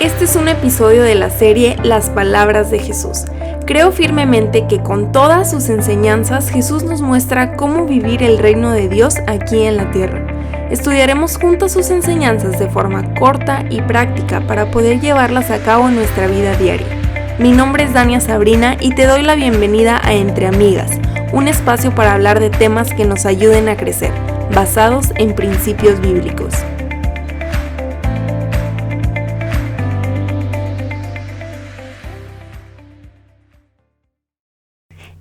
Este es un episodio de la serie Las Palabras de Jesús. Creo firmemente que con todas sus enseñanzas Jesús nos muestra cómo vivir el reino de Dios aquí en la tierra. Estudiaremos juntos sus enseñanzas de forma corta y práctica para poder llevarlas a cabo en nuestra vida diaria. Mi nombre es Dania Sabrina y te doy la bienvenida a Entre Amigas, un espacio para hablar de temas que nos ayuden a crecer, basados en principios bíblicos.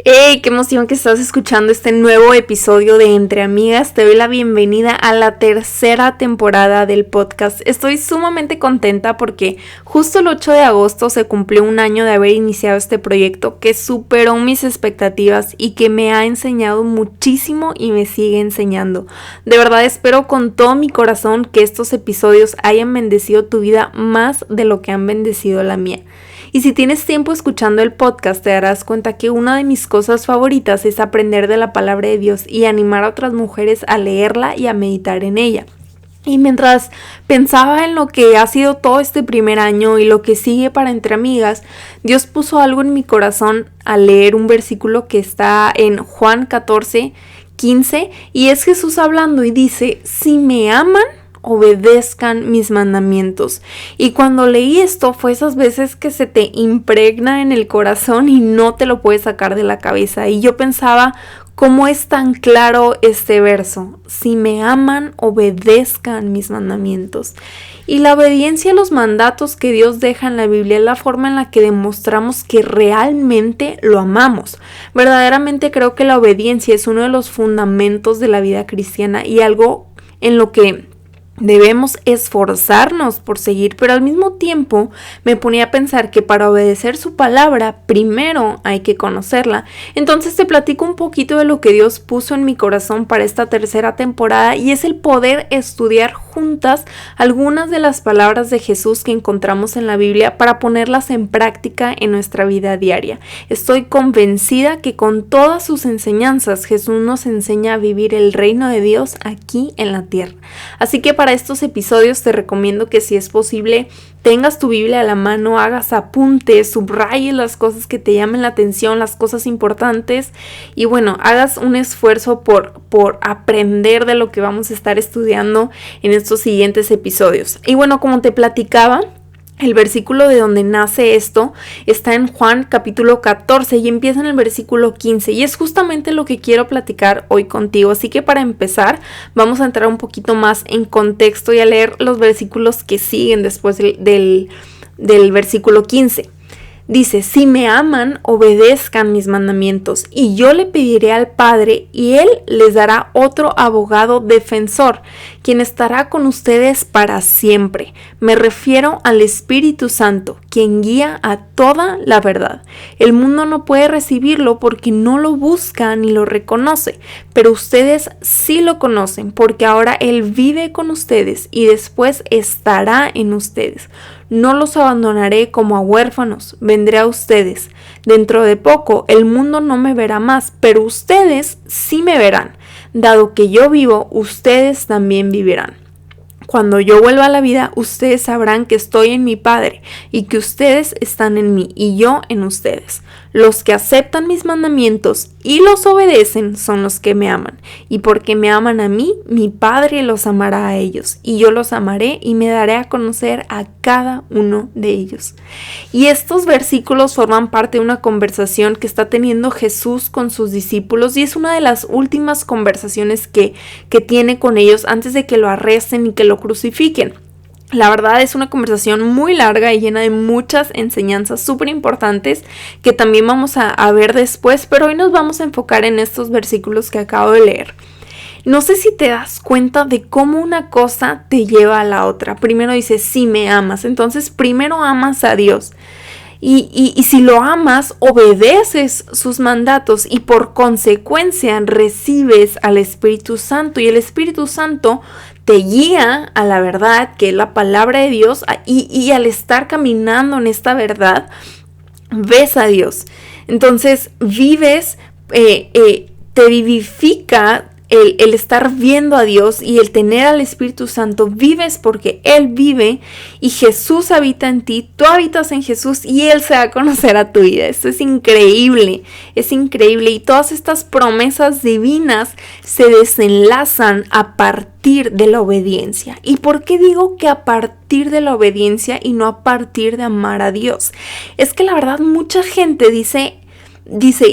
¡Hey! ¡Qué emoción que estás escuchando este nuevo episodio de Entre Amigas! Te doy la bienvenida a la tercera temporada del podcast. Estoy sumamente contenta porque justo el 8 de agosto se cumplió un año de haber iniciado este proyecto que superó mis expectativas y que me ha enseñado muchísimo y me sigue enseñando. De verdad espero con todo mi corazón que estos episodios hayan bendecido tu vida más de lo que han bendecido la mía. Y si tienes tiempo escuchando el podcast, te darás cuenta que una de mis cosas favoritas es aprender de la palabra de Dios y animar a otras mujeres a leerla y a meditar en ella. Y mientras pensaba en lo que ha sido todo este primer año y lo que sigue para Entre Amigas, Dios puso algo en mi corazón al leer un versículo que está en Juan 14:15 y es Jesús hablando y dice: si me aman, obedezcan mis mandamientos. Y cuando leí esto fue esas veces que se te impregna en el corazón y no te lo puedes sacar de la cabeza. Y yo pensaba, ¿cómo es tan claro este verso? Si me aman, obedezcan mis mandamientos. Y la obediencia a los mandatos que Dios deja en la Biblia es la forma en la que demostramos que realmente lo amamos. Verdaderamente creo que la obediencia es uno de los fundamentos de la vida cristiana y algo en lo que debemos esforzarnos por seguir, pero al mismo tiempo me ponía a pensar que para obedecer su palabra, primero hay que conocerla. Entonces te platico un poquito de lo que Dios puso en mi corazón para esta tercera temporada y es el poder estudiar juntas algunas de las palabras de Jesús que encontramos en la Biblia para ponerlas en práctica en nuestra vida diaria. Estoy convencida que con todas sus enseñanzas Jesús nos enseña a vivir el reino de Dios aquí en la tierra. Así que para estos episodios te recomiendo que si es posible tengas tu Biblia a la mano, hagas apuntes, subrayes las cosas que te llamen la atención, las cosas importantes y bueno, hagas un esfuerzo por aprender de lo que vamos a estar estudiando en estos siguientes episodios. Y bueno, como te platicaba, el versículo de donde nace esto está en Juan capítulo 14 y empieza en el versículo 15 y es justamente lo que quiero platicar hoy contigo. Así que para empezar vamos a entrar un poquito más en contexto y a leer los versículos que siguen después del versículo 15. Dice: si me aman, obedezcan mis mandamientos, y yo le pediré al Padre, y Él les dará otro abogado defensor, quien estará con ustedes para siempre. Me refiero al Espíritu Santo, quien guía a toda la verdad. El mundo no puede recibirlo porque no lo busca ni lo reconoce, pero ustedes sí lo conocen, porque ahora Él vive con ustedes y después estará en ustedes. No los abandonaré como a huérfanos, vendré a ustedes. Dentro de poco el mundo no me verá más, pero ustedes sí me verán. Dado que yo vivo, ustedes también vivirán. Cuando yo vuelva a la vida, ustedes sabrán que estoy en mi Padre y que ustedes están en mí y yo en ustedes. Los que aceptan mis mandamientos y los obedecen son los que me aman. Y porque me aman a mí, mi Padre los amará a ellos. Y yo los amaré y me daré a conocer a cada uno de ellos. Y estos versículos forman parte de una conversación que está teniendo Jesús con sus discípulos. Y es una de las últimas conversaciones que tiene con ellos antes de que lo arresten y que lo crucifiquen. La verdad es una conversación muy larga y llena de muchas enseñanzas súper importantes que también vamos a ver después, pero hoy nos vamos a enfocar en estos versículos que acabo de leer. No sé si te das cuenta de cómo una cosa te lleva a la otra. Primero dice, si me amas, entonces primero amas a Dios. Y si lo amas, obedeces sus mandatos y por consecuencia recibes al Espíritu Santo. Y el Espíritu Santo te guía a la verdad, que es la palabra de Dios, y al estar caminando en esta verdad, ves a Dios. Entonces vives, te vivifica el estar viendo a Dios y el tener al Espíritu Santo, vives porque Él vive y Jesús habita en ti, tú habitas en Jesús y Él se va a conocer a tu vida. Esto es increíble y todas estas promesas divinas se desenlazan a partir de la obediencia. ¿Y por qué digo que a partir de la obediencia y no a partir de amar a Dios? Es que la verdad mucha gente dice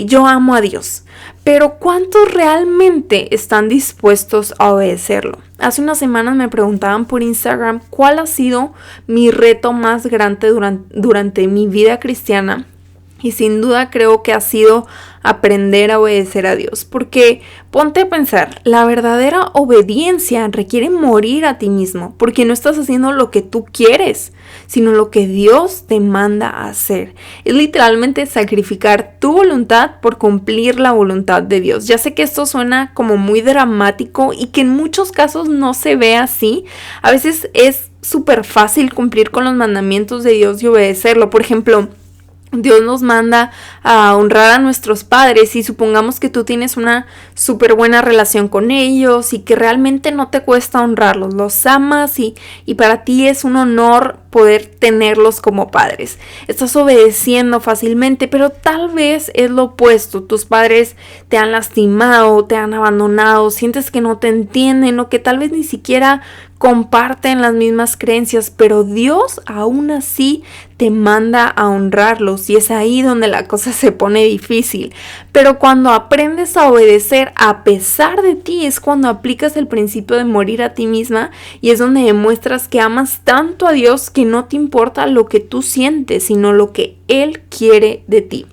yo amo a Dios, pero ¿cuántos realmente están dispuestos a obedecerlo? Hace unas semanas me preguntaban por Instagram cuál ha sido mi reto más grande durante mi vida cristiana. Y sin duda creo que ha sido aprender a obedecer a Dios. Porque ponte a pensar, la verdadera obediencia requiere morir a ti mismo. Porque no estás haciendo lo que tú quieres, sino lo que Dios te manda a hacer. Es literalmente sacrificar tu voluntad por cumplir la voluntad de Dios. Ya sé que esto suena como muy dramático y que en muchos casos no se ve así. A veces es súper fácil cumplir con los mandamientos de Dios y obedecerlo. Por ejemplo, Dios nos manda a honrar a nuestros padres y supongamos que tú tienes una súper buena relación con ellos y que realmente no te cuesta honrarlos, los amas y para ti es un honor poder tenerlos como padres. Estás obedeciendo fácilmente, pero tal vez es lo opuesto. Tus padres te han lastimado, te han abandonado, sientes que no te entienden o que tal vez ni siquiera comparten las mismas creencias, pero Dios aún así te manda a honrarlos y es ahí donde la cosa se pone difícil. Pero cuando aprendes a obedecer a pesar de ti es cuando aplicas el principio de morir a ti misma y es donde demuestras que amas tanto a Dios que no te importa lo que tú sientes, sino lo que Él quiere de ti.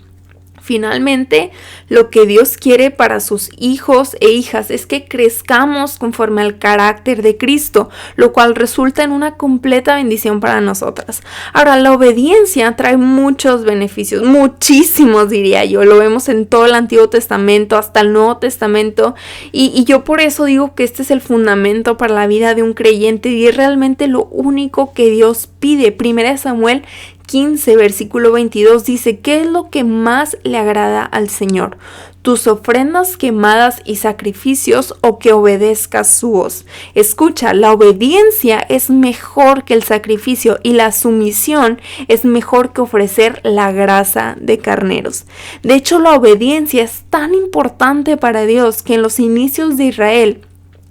Finalmente, lo que Dios quiere para sus hijos e hijas es que crezcamos conforme al carácter de Cristo, lo cual resulta en una completa bendición para nosotras. Ahora, la obediencia trae muchos beneficios, muchísimos diría yo, lo vemos en todo el Antiguo Testamento, hasta el Nuevo Testamento, y yo por eso digo que este es el fundamento para la vida de un creyente y es realmente lo único que Dios pide. 1 Samuel 15, versículo 22 dice, ¿qué es lo que más le agrada al Señor? ¿Tus ofrendas quemadas y sacrificios o que obedezcas su voz? Escucha, la obediencia es mejor que el sacrificio y la sumisión es mejor que ofrecer la grasa de carneros. De hecho, la obediencia es tan importante para Dios que en los inicios de Israel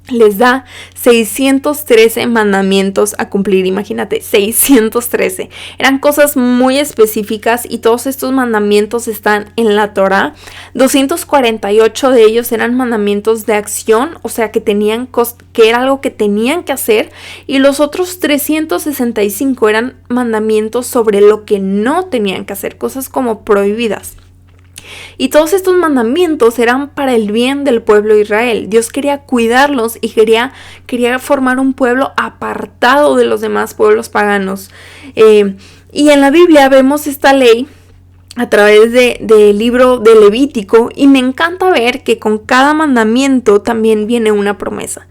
les da 613 mandamientos a cumplir. Imagínate, 613. Eran cosas muy específicas y todos estos mandamientos están en la Torá. 248 de ellos eran mandamientos de acción, o sea que era algo que tenían que hacer, y los otros 365 eran mandamientos sobre lo que no tenían que hacer, cosas como prohibidas. Y todos estos mandamientos eran para el bien del pueblo de Israel. Dios quería cuidarlos y quería formar un pueblo apartado de los demás pueblos paganos. Y en la Biblia vemos esta ley a través del libro de Levítico y me encanta ver que con cada mandamiento también viene una promesa.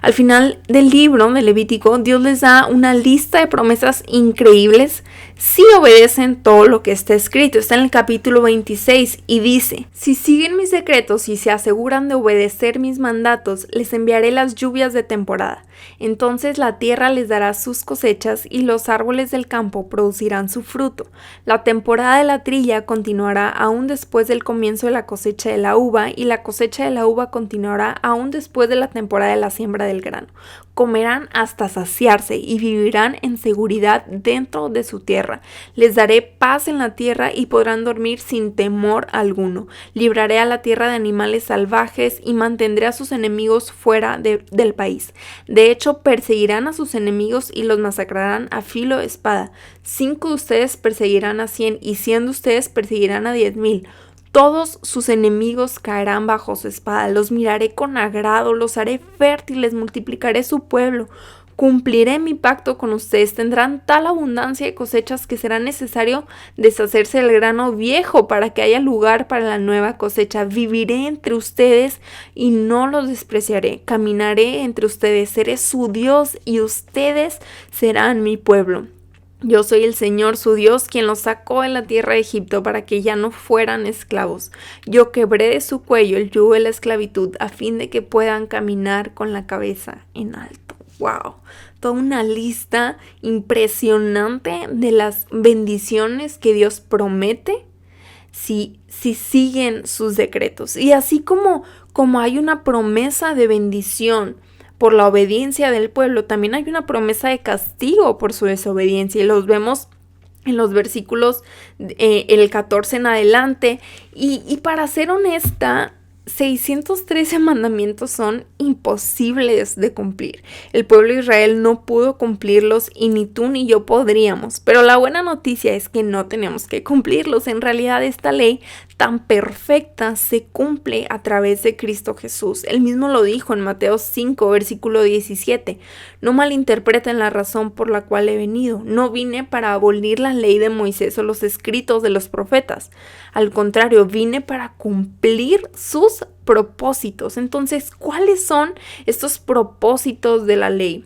Al final del libro de Levítico, Dios les da una lista de promesas increíbles si obedecen todo lo que está escrito. Está en el capítulo 26 y dice, si siguen mis decretos y se aseguran de obedecer mis mandatos, les enviaré las lluvias de temporada. Entonces la tierra les dará sus cosechas y los árboles del campo producirán su fruto. La temporada de la trilla continuará aún después del comienzo de la cosecha de la uva y la cosecha de la uva continuará aún después de la temporada de la siembra del grano. Comerán hasta saciarse y vivirán en seguridad dentro de su tierra. Les daré paz en la tierra y podrán dormir sin temor alguno. Libraré a la tierra de animales salvajes y mantendré a sus enemigos fuera del país. De hecho, perseguirán a sus enemigos y los masacrarán a filo de espada. 5 de ustedes perseguirán a 100 y 100 de ustedes perseguirán a 10,000. Todos sus enemigos caerán bajo su espada, los miraré con agrado, los haré fértiles, multiplicaré su pueblo, cumpliré mi pacto con ustedes, tendrán tal abundancia de cosechas que será necesario deshacerse del grano viejo para que haya lugar para la nueva cosecha. Viviré entre ustedes y no los despreciaré, caminaré entre ustedes, seré su Dios y ustedes serán mi pueblo. Yo soy el Señor su Dios, quien los sacó de la tierra de Egipto para que ya no fueran esclavos. Yo quebré de su cuello el yugo de la esclavitud a fin de que puedan caminar con la cabeza en alto. ¡Wow! Toda una lista impresionante de las bendiciones que Dios promete si siguen sus decretos. Y así como hay una promesa de bendición por la obediencia del pueblo, también hay una promesa de castigo por su desobediencia, y los vemos en los versículos el 14 en adelante. Y para ser honesta, 613 mandamientos son imposibles de cumplir. El pueblo de Israel no pudo cumplirlos y ni tú ni yo podríamos. Pero la buena noticia es que no tenemos que cumplirlos. En realidad, esta ley tan perfecta se cumple a través de Cristo Jesús. Él mismo lo dijo en Mateo 5, versículo 17. No malinterpreten la razón por la cual he venido. No vine para abolir la ley de Moisés o los escritos de los profetas. Al contrario, vine para cumplir sus propósitos. Entonces, ¿cuáles son estos propósitos de la ley?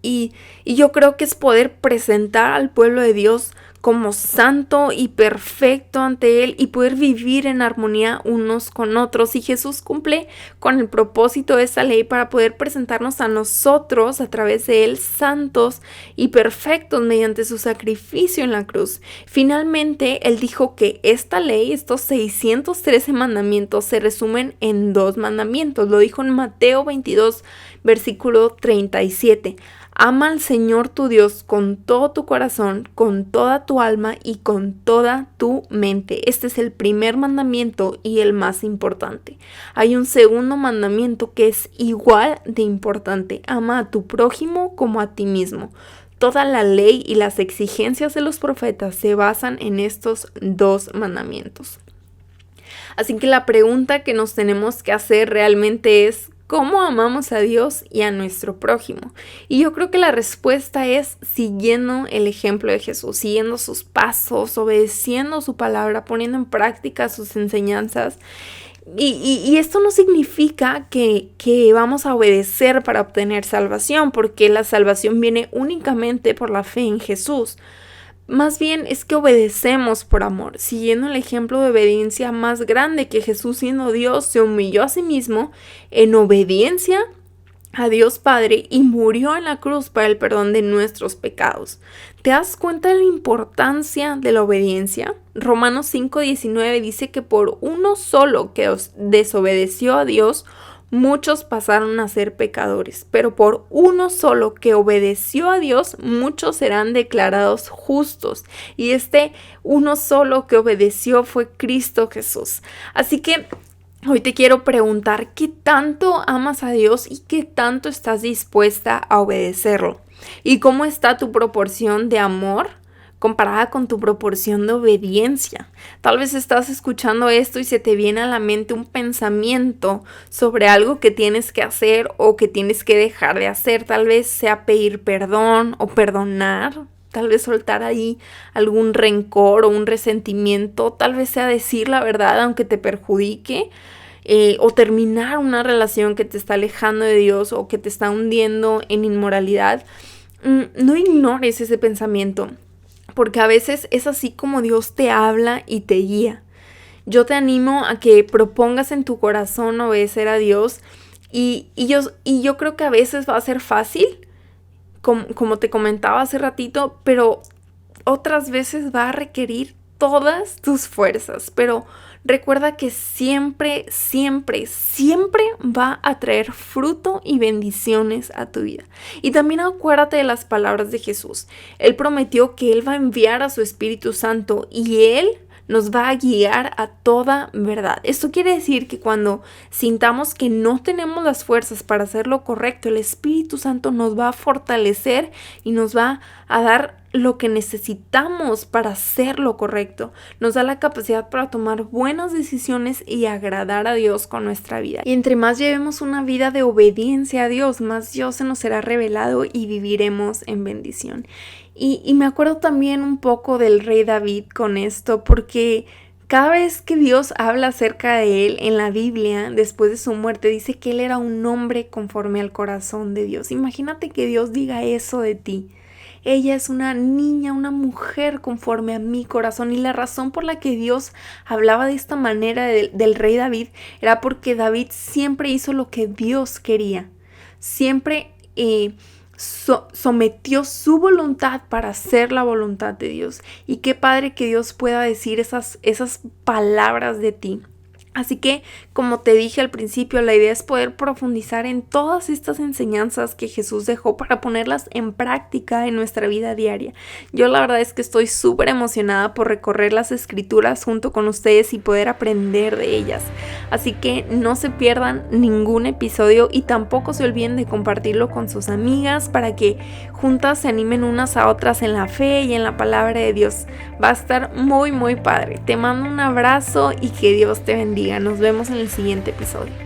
Y yo creo que es poder presentar al pueblo de Dios como santo y perfecto ante Él y poder vivir en armonía unos con otros. Y Jesús cumple con el propósito de esa ley para poder presentarnos a nosotros a través de Él santos y perfectos mediante su sacrificio en la cruz. Finalmente, Él dijo que esta ley, estos 613 mandamientos, se resumen en 2 mandamientos. Lo dijo en Mateo 22, versículo 37. Ama al Señor tu Dios con todo tu corazón, con toda tu alma y con toda tu mente. Este es el primer mandamiento y el más importante. Hay un segundo mandamiento que es igual de importante. Ama a tu prójimo como a ti mismo. Toda la ley y las exigencias de los profetas se basan en estos 2 mandamientos. Así que la pregunta que nos tenemos que hacer realmente es: ¿cómo amamos a Dios y a nuestro prójimo? Y yo creo que la respuesta es siguiendo el ejemplo de Jesús, siguiendo sus pasos, obedeciendo su palabra, poniendo en práctica sus enseñanzas. Y esto no significa que vamos a obedecer para obtener salvación, porque la salvación viene únicamente por la fe en Jesús. Más bien es que obedecemos por amor, siguiendo el ejemplo de obediencia más grande, que Jesús, siendo Dios, se humilló a sí mismo en obediencia a Dios Padre y murió en la cruz para el perdón de nuestros pecados. ¿Te das cuenta de la importancia de la obediencia? Romanos 5:19 dice que por uno solo que desobedeció a Dios, muchos pasaron a ser pecadores, pero por uno solo que obedeció a Dios, muchos serán declarados justos. Y este uno solo que obedeció fue Cristo Jesús. Así que hoy te quiero preguntar: ¿qué tanto amas a Dios y qué tanto estás dispuesta a obedecerlo? ¿Y cómo está tu proporción de amor comparada con tu proporción de obediencia? Tal vez estás escuchando esto y se te viene a la mente un pensamiento sobre algo que tienes que hacer o que tienes que dejar de hacer. Tal vez sea pedir perdón o perdonar. Tal vez soltar ahí algún rencor o un resentimiento. Tal vez sea decir la verdad aunque te perjudique. O terminar una relación que te está alejando de Dios o que te está hundiendo en inmoralidad. No ignores ese pensamiento, porque a veces es así como Dios te habla y te guía. Yo te animo a que propongas en tu corazón obedecer a Dios y yo creo que a veces va a ser fácil, como te comentaba hace ratito, pero otras veces va a requerir todas tus fuerzas. Pero recuerda que siempre, siempre, siempre va a traer fruto y bendiciones a tu vida. Y también acuérdate de las palabras de Jesús. Él prometió que Él va a enviar a su Espíritu Santo y Él nos va a guiar a toda verdad. Esto quiere decir que cuando sintamos que no tenemos las fuerzas para hacer lo correcto, el Espíritu Santo nos va a fortalecer y nos va a dar lo que necesitamos para hacer lo correcto. Nos da la capacidad para tomar buenas decisiones y agradar a Dios con nuestra vida. Y entre más llevemos una vida de obediencia a Dios, más Dios se nos será revelado y viviremos en bendición. Y me acuerdo también un poco del rey David con esto, porque cada vez que Dios habla acerca de él en la Biblia, después de su muerte, dice que él era un hombre conforme al corazón de Dios. Imagínate que Dios diga eso de ti. ella es una niña, una mujer conforme a mi corazón. Y la razón por la que Dios hablaba de esta manera del rey David era porque David siempre hizo lo que Dios quería. Siempre sometió su voluntad para hacer la voluntad de Dios. Y qué padre que Dios pueda decir esas palabras de ti. Así que, como te dije al principio, la idea es poder profundizar en todas estas enseñanzas que Jesús dejó para ponerlas en práctica en nuestra vida diaria. Yo la verdad es que estoy súper emocionada por recorrer las escrituras junto con ustedes y poder aprender de ellas. Así que no se pierdan ningún episodio y tampoco se olviden de compartirlo con sus amigas para que juntas se animen unas a otras en la fe y en la palabra de Dios. Va a estar muy, muy padre. Te mando un abrazo y que Dios te bendiga. Nos vemos en el siguiente episodio.